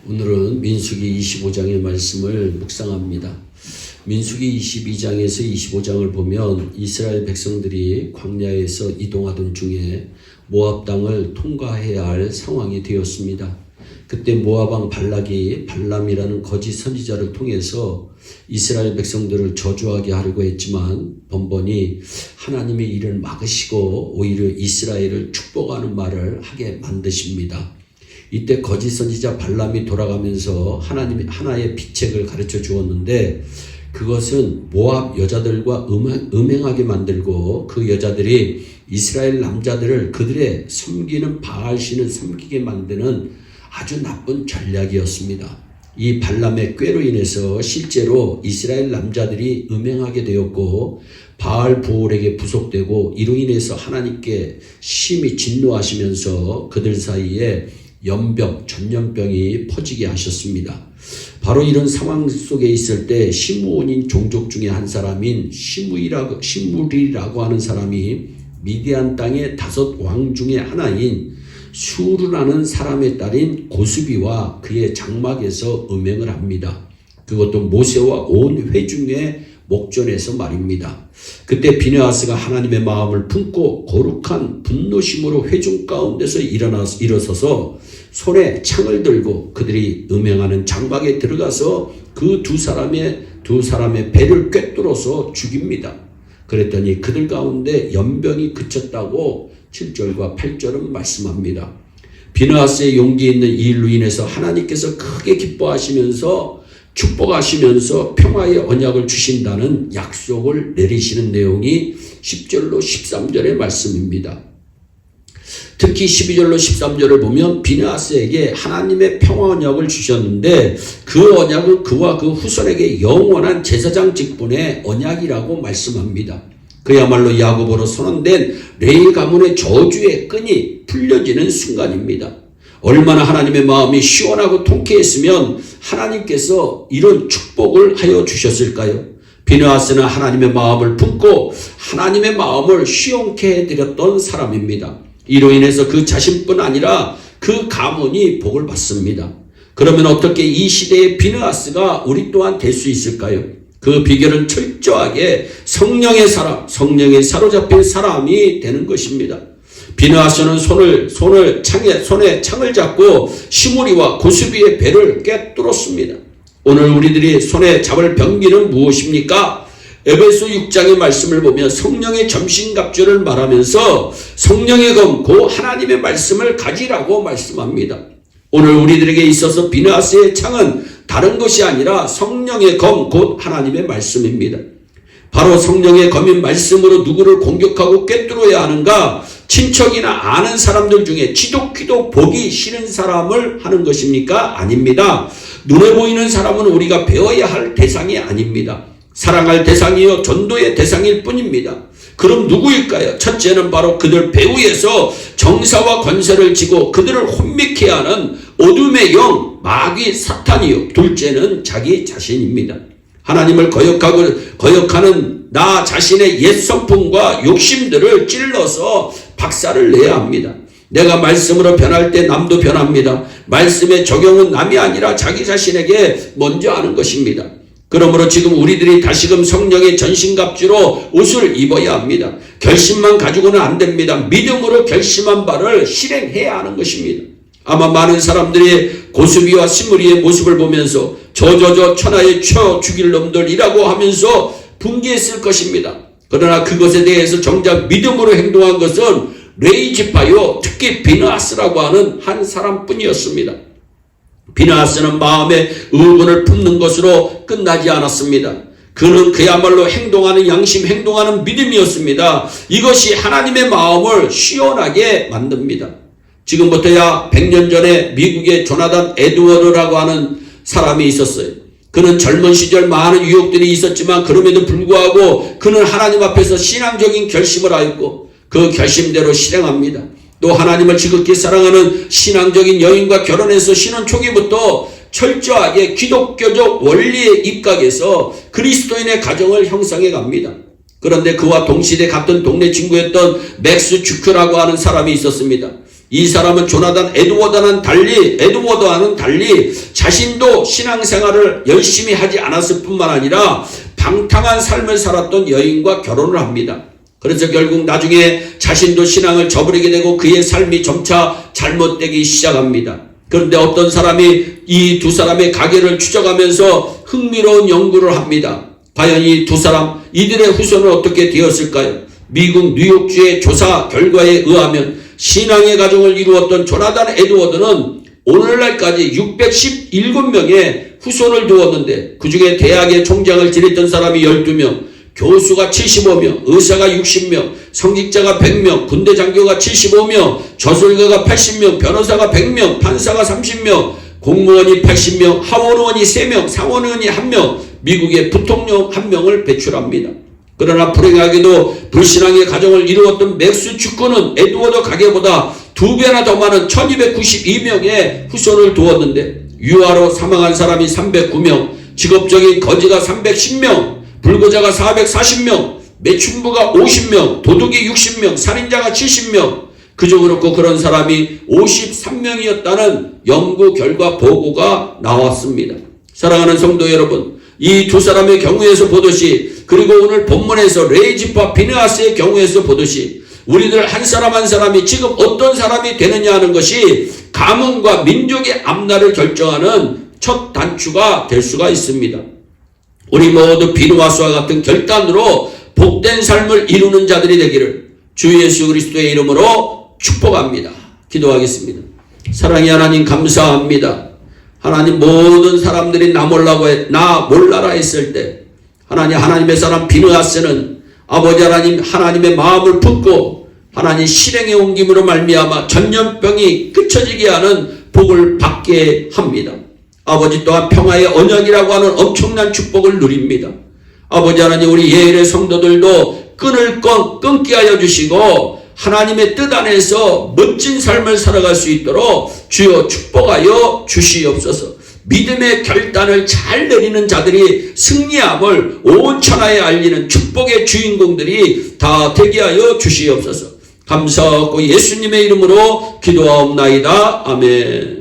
오늘은 민수기 25장의 말씀을 묵상합니다. 민수기 22장에서 25장을 보면 이스라엘 백성들이 광야에서 이동하던 중에 모압 땅을 통과해야 할 상황이 되었습니다. 그때 모압 왕 발락이 발람이라는 거짓 선지자를 통해서 이스라엘 백성들을 저주하게 하려고 했지만 번번이 하나님의 일을 막으시고 오히려 이스라엘을 축복하는 말을 하게 만드십니다. 이때 거짓 선지자 발람이 돌아가면서 하나의 비책을 가르쳐 주었는데 그것은 모압 여자들과 음행하게 만들고 그 여자들이 이스라엘 남자들을 그들의 섬기는 바알신을 섬기게 만드는 아주 나쁜 전략이었습니다. 이 발람의 꾀로 인해서 실제로 이스라엘 남자들이 음행하게 되었고 바알 부올에게 부속되고 이로 인해서 하나님께 심히 진노하시면서 그들 사이에 연병, 전염병이 퍼지게 하셨습니다. 바로 이런 상황 속에 있을 때 시므온인 종족 중에 한 사람인 시므리라고 하는 사람이 미디안 땅의 5왕 중에 하나인 수르라는 사람의 딸인 고수비와 그의 장막에서 음행을 합니다. 그것도 모세와 온 회중의 목전에서 말입니다. 그때 비느하스가 하나님의 마음을 품고 거룩한 분노심으로 회중 가운데서 일어서서 손에 창을 들고 그들이 음행하는 장막에 들어가서 그 두 사람의 배를 꿰뚫어서 죽입니다. 그랬더니 그들 가운데 연병이 그쳤다고 7절과 8절은 말씀합니다. 비느하스의 용기 있는 이 일로 인해서 하나님께서 크게 기뻐하시면서 축복하시면서 평화의 언약을 주신다는 약속을 내리시는 내용이 10절로 13절의 말씀입니다. 특히 12절로 13절을 보면 비느하스에게 하나님의 평화 언약을 주셨는데 그 언약은 그와 그 후손에게 영원한 제사장 직분의 언약이라고 말씀합니다. 그야말로 야곱으로 선언된 레위 가문의 저주의 끈이 풀려지는 순간입니다. 얼마나 하나님의 마음이 시원하고 통쾌했으면 하나님께서 이런 축복을 하여 주셨을까요? 비느하스는 하나님의 마음을 품고 하나님의 마음을 시원케 해드렸던 사람입니다. 이로 인해서 그 자신뿐 아니라 그 가문이 복을 받습니다. 그러면 어떻게 이 시대의 비느하스가 우리 또한 될 수 있을까요? 그 비결은 철저하게 성령에 사로잡힌 사람이 되는 것입니다. 비느하스는 손에 창을 잡고 시므리와 고수비의 배를 꿰뚫었습니다. 오늘 우리들이 손에 잡을 병기는 무엇입니까? 에베소 6장의 말씀을 보면 성령의 점신갑주를 말하면서 성령의 검 곧 하나님의 말씀을 가지라고 말씀합니다. 오늘 우리들에게 있어서 비느하스의 창은 다른 것이 아니라 성령의 검 곧 하나님의 말씀입니다. 바로 성령의 검인 말씀으로 누구를 공격하고 꿰뚫어야 하는가? 친척이나 아는 사람들 중에 지독히도 보기 싫은 사람을 하는 것입니까? 아닙니다. 눈에 보이는 사람은 우리가 배워야 할 대상이 아닙니다. 사랑할 대상이요 전도의 대상일 뿐입니다. 그럼 누구일까요? 첫째는 바로 그들 배후에서 정사와 권세를 쥐고 그들을 혼미케 하는 어둠의 영 마귀 사탄이요 둘째는 자기 자신입니다. 하나님을 거역하는 나 자신의 옛 성품과 욕심들을 찔러서 박살을 내야 합니다. 내가 말씀으로 변할 때 남도 변합니다. 말씀의 적용은 남이 아니라 자기 자신에게 먼저 하는 것입니다. 그러므로 지금 우리들이 다시금 성령의 전신갑주로 옷을 입어야 합니다. 결심만 가지고는 안 됩니다. 믿음으로 결심한 바를 실행해야 하는 것입니다. 아마 많은 사람들이 고수비와 시므리의 모습을 보면서 저 천하에 쳐 죽일 놈들이라고 하면서 분개했을 것입니다. 그러나 그것에 대해서 정작 믿음으로 행동한 것은 레위 지파요 특히 비느하스라고 하는 한 사람뿐이었습니다. 비느하스는 마음에 의분을 품는 것으로 끝나지 않았습니다. 그는 그야말로 행동하는 믿음이었습니다. 이것이 하나님의 마음을 시원하게 만듭니다. 지금부터야 100년 전에 미국의 조나단 에드워드라고 하는 사람이 있었어요. 그는 젊은 시절 많은 유혹들이 있었지만 그럼에도 불구하고 그는 하나님 앞에서 신앙적인 결심을 하였고 그 결심대로 실행합니다. 또 하나님을 지극히 사랑하는 신앙적인 여인과 결혼해서 신혼 초기부터 철저하게 기독교적 원리에 입각해서 그리스도인의 가정을 형성해 갑니다. 그런데 그와 동시대 같은 동네 친구였던 맥스 주크라고 하는 사람이 있었습니다. 이 사람은 조나단 에드워드와는 달리 자신도 신앙생활을 열심히 하지 않았을 뿐만 아니라 방탕한 삶을 살았던 여인과 결혼을 합니다. 그래서 결국 나중에 자신도 신앙을 저버리게 되고 그의 삶이 점차 잘못되기 시작합니다. 그런데 어떤 사람이 이 두 사람의 가계를 추적하면서 흥미로운 연구를 합니다. 과연 이 두 사람, 이들의 후손은 어떻게 되었을까요? 미국 뉴욕주의 조사 결과에 의하면 신앙의 가정을 이루었던 조나단 에드워드는 오늘날까지 617명의 후손을 두었는데 그 중에 대학의 총장을 지냈던 사람이 12명, 교수가 75명, 의사가 60명, 성직자가 100명, 군대 장교가 75명, 저술가가 80명, 변호사가 100명, 판사가 30명, 공무원이 80명, 하원의원이 3명, 상원의원이 1명, 미국의 부통령 1명을 배출합니다. 그러나 불행하게도 불신앙의 가정을 이루었던 맥스 축구는 에드워드 가계보다 2배나 더 많은 1292명의 후손을 두었는데 유아로 사망한 사람이 309명, 직업적인 거지가 310명, 불구자가 440명, 매춘부가 50명, 도둑이 60명, 살인자가 70명, 그저 그렇고 그런 사람이 53명이었다는 연구 결과 보고가 나왔습니다. 사랑하는 성도 여러분, 이 두 사람의 경우에서 보듯이, 그리고 오늘 본문에서 레이지파 비느하스의 경우에서 보듯이 우리들 한 사람 한 사람이 지금 어떤 사람이 되느냐 하는 것이 가문과 민족의 앞날을 결정하는 첫 단추가 될 수가 있습니다. 우리 모두 비느하스와 같은 결단으로 복된 삶을 이루는 자들이 되기를 주 예수 그리스도의 이름으로 축복합니다. 기도하겠습니다. 사랑의 하나님 감사합니다. 하나님, 모든 사람들이 나 몰라라 했을 때 하나님의 사람 비느하스는 아버지 하나님의 마음을 품고 하나님 실행에 옮김으로 말미암아 전염병이 그쳐지게 하는 복을 받게 합니다. 아버지 또한 평화의 언약이라고 하는 엄청난 축복을 누립니다. 아버지 하나님, 우리 예일의 성도들도 끈을 끊게 하여 주시고 하나님의 뜻 안에서 멋진 삶을 살아갈 수 있도록 주여 축복하여 주시옵소서. 믿음의 결단을 잘 내리는 자들이 승리함을 온 천하에 알리는 축복의 주인공들이 다 되게 하여 주시옵소서. 감사하고 예수님의 이름으로 기도하옵나이다. 아멘.